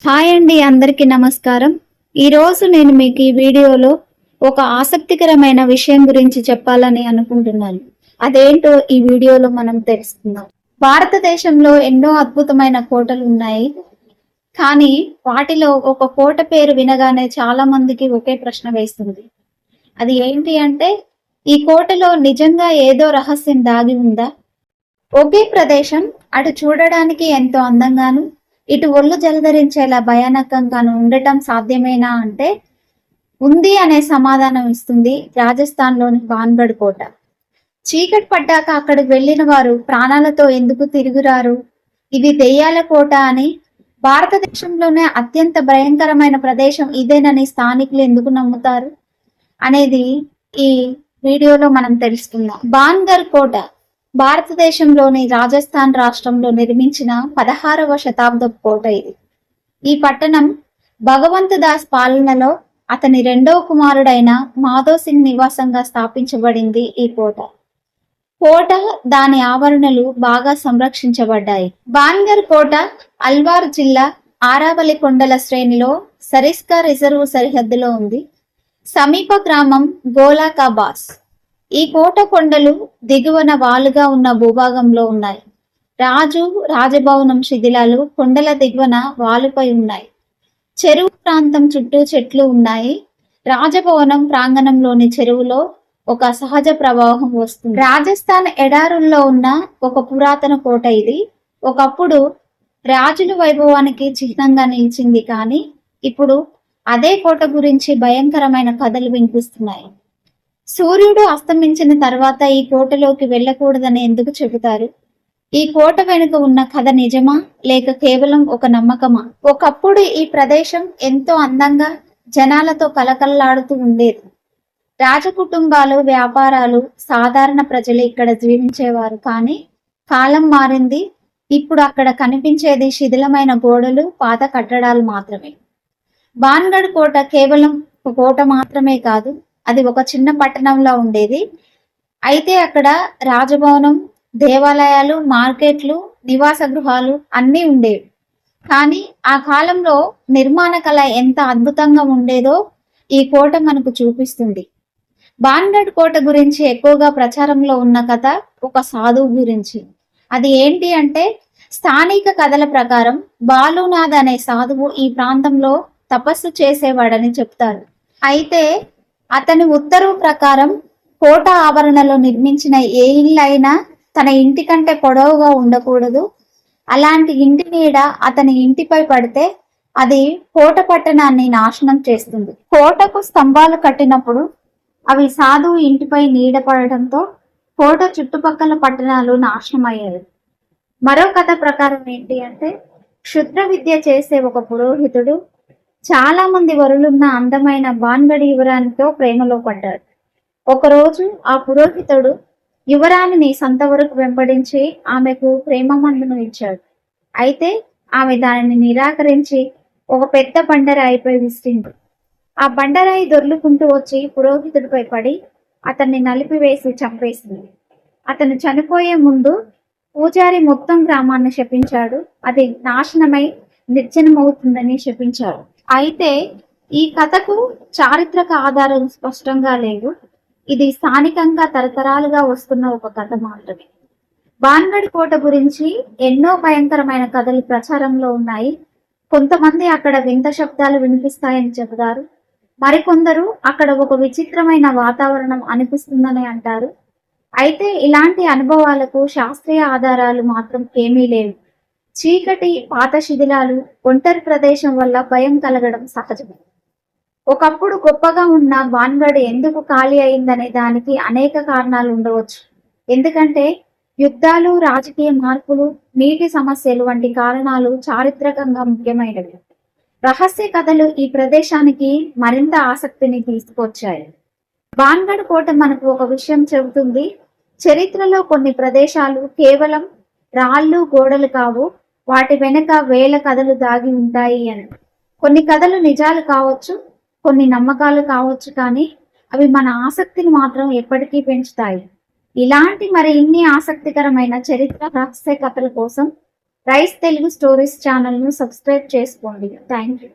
Hi అండి, అందరికీ నమస్కారం. ఈరోజు నేను మీకు ఈ వీడియోలో ఒక ఆసక్తికరమైన విషయం గురించి చెప్పాలని అనుకుంటున్నాను. అదేంటో ఈ వీడియోలో మనం తెలుసుకుందాం. భారతదేశంలో ఎన్నో అద్భుతమైన కోటలు ఉన్నాయి. కానీ వాటిలో ఒక కోట పేరు వినగానే చాలా మందికి ఒకే ప్రశ్న వేస్తుంది. అది ఏంటి అంటే, ఈ కోటలో నిజంగా ఏదో రహస్యం దాగి ఉందా? ఒకే ప్రదేశం అటు చూడడానికి ఎంతో అందంగాను, ఇటు ఒళ్ళు జలధరించేలా భయానకంగాను ఉండటం సాధ్యమేనా అంటే ఉంది అనే సమాధానం ఇస్తుంది రాజస్థాన్లోని భాన్గఢ్ కోట. చీకటి పడ్డాక అక్కడికి వెళ్ళిన వారు ప్రాణాలతో ఎందుకు తిరుగురారు? ఇది దెయ్యాల కోట అని, భారతదేశంలోనే అత్యంత భయంకరమైన ప్రదేశం ఇదేనని స్థానికులు ఎందుకు నమ్ముతారు అనేది ఈ వీడియోలో మనం తెలుసుకుందాం. భాన్గఢ్ కోట భారతదేశంలోని రాజస్థాన్ రాష్ట్రంలో నిర్మించిన 16వ శతాబ్దపు కోట ఇది. ఈ పట్టణం భగవంత్ దాస్ పాలనలో అతని రెండవ కుమారుడైన మాధవ్ సింగ్ నివాసంగా స్థాపించబడింది. ఈ కోట దాని ఆవరణలు బాగా సంరక్షించబడ్డాయి. భాన్గఢ్ కోట అల్వార్ జిల్లా ఆరావళి కొండల శ్రేణిలో సరిస్కా రిజర్వ్ సరిహద్దులో ఉంది. సమీప గ్రామం గోలాకాబాస్. ఈ కోట కొండలు దిగువన వాలుగా ఉన్న భూభాగంలో ఉన్నాయి. రాజభవనం శిథిలాలు కొండల దిగువన వాలుపై ఉన్నాయి. చెరువు ప్రాంతం చుట్టూ చెట్లు ఉన్నాయి. రాజభవనం ప్రాంగణంలోని చెరువులో ఒక సహజ ప్రవాహం వస్తుంది. రాజస్థాన్ ఎడారుల్లో ఉన్న ఒక పురాతన కోట ఇది. ఒకప్పుడు రాజుల వైభవానికి చిహ్నంగా నిలిచింది. కానీ ఇప్పుడు అదే కోట గురించి భయంకరమైన కథలు వినిపిస్తున్నాయి. సూర్యుడు అస్తమించిన తర్వాత ఈ కోటలోకి వెళ్ళకూడదని ఎందుకు చెబుతారు? ఈ కోట వెనుక ఉన్న కథ నిజమా లేక కేవలం ఒక నమ్మకమా? ఒకప్పుడు ఈ ప్రదేశం ఎంతో అందంగా జనాలతో కలకల్లాడుతూ ఉండేది. రాజకుటుంబాలు, వ్యాపారాలు, సాధారణ ప్రజలు ఇక్కడ జీవించేవారు. కానీ కాలం మారింది. ఇప్పుడు అక్కడ కనిపించేది శిథిలమైన గోడలు, పాత కట్టడాలు మాత్రమే. భాన్గఢ్ కోట కేవలం ఒక కోట మాత్రమే కాదు, అది ఒక చిన్న పట్టణంలో ఉండేది. అయితే అక్కడ రాజభవనం, దేవాలయాలు, మార్కెట్లు, నివాస గృహాలు అన్నీ ఉండేవి. కానీ ఆ కాలంలో నిర్మాణ కళ ఎంత అద్భుతంగా ఉండేదో ఈ కోట మనకు చూపిస్తుంది. భాన్గఢ్ కోట గురించి ఎక్కువగా ప్రచారంలో ఉన్న కథ ఒక సాధువు గురించి. అది ఏంటి అంటే, స్థానిక కథల ప్రకారం బాలునాథ్ అనే సాధువు ఈ ప్రాంతంలో తపస్సు చేసేవాడని చెప్తారు. అయితే అతని ఉత్తర్వు ప్రకారం కోట ఆవరణలో నిర్మించిన ఏ ఇల్లు అయినా తన ఇంటి కంటే పొడవుగా ఉండకూడదు. అలాంటి ఇంటి నీడ అతని ఇంటిపై పడితే అది కోట పట్టణాన్ని నాశనం చేస్తుంది. కోటకు స్తంభాలు కట్టినప్పుడు అవి సాధువు ఇంటిపై నీడ పడటంతో కోట చుట్టుపక్కల పట్టణాలు నాశనం అయ్యాయి. మరో కథ ప్రకారం ఏంటి అంటే, క్షుద్ర విద్య చేసే ఒక పురోహితుడు చాలా మంది వరులున్న అందమైన భాన్గఢ్ యువరానితో ప్రేమలో పడ్డాడు. ఒకరోజు ఆ పురోహితుడు యువరాణిని సంత వరకు వెంబడించి ఆమెకు ప్రేమ మందును ఇచ్చాడు. అయితే ఆమె దానిని నిరాకరించి ఒక పెద్ద బండరాయిపై విసిరింది. ఆ బండరాయి దొర్లుకుంటూ వచ్చి పురోహితుడిపై పడి అతన్ని నలిపివేసి చంపేసింది. అతను చనిపోయే ముందు పూజారి మొత్తం గ్రామాన్ని శపించాడు. అది నాశనమై నిర్జనమవుతుందని శపించాడు. అయితే ఈ కథకు చారిత్రక ఆధారాలు స్పష్టంగా లేవు. ఇది స్థానికంగా తరతరాలుగా వస్తున్న ఒక కథ మాత్రమే. భాన్గఢ్ కోట గురించి ఎన్నో భయంకరమైన కథలు ప్రచారంలో ఉన్నాయి. కొంతమంది అక్కడ వింత శబ్దాలు వినిపిస్తాయని చెబుతారు. మరికొందరు అక్కడ ఒక విచిత్రమైన వాతావరణం అనిపిస్తుందని అంటారు. అయితే ఇలాంటి అనుభవాలకు శాస్త్రీయ ఆధారాలు మాత్రం ఏమీ లేవు. చీకటి, పాత శిథిలాలు, ఒంటరి ప్రదేశం వల్ల భయం కలగడం సహజమే. ఒకప్పుడు గొప్పగా ఉన్న భాన్గఢ్ ఎందుకు ఖాళీ అయిందనే దానికి అనేక కారణాలు ఉండవచ్చు. ఎందుకంటే యుద్ధాలు, రాజకీయ మార్పులు, నీటి సమస్యలు వంటి కారణాలు చారిత్రకంగా ముఖ్యమైనవి. రహస్య కథలు ఈ ప్రదేశానికి మరింత ఆసక్తిని తీసుకొచ్చాయి. భాన్గఢ్ కోట మనకు ఒక విషయం చెబుతుంది. చరిత్రలో కొన్ని ప్రదేశాలు కేవలం రాళ్ళు, గోడలు కావు, వాటి వెనక వేల కథలు దాగి ఉంటాయి అని. కొన్ని కథలు నిజాలు కావచ్చు, కొన్ని నమ్మకాలు కావచ్చు, కానీ అవి మన ఆసక్తిని మాత్రం ఎప్పటికీ పెంచుతాయి. ఇలాంటి మరి ఇన్ని ఆసక్తికరమైన చరిత్ర రహస్య కథల కోసం రైస్ తెలుగు స్టోరీస్ ఛానల్ను సబ్స్క్రైబ్ చేసుకోండి. Thank you.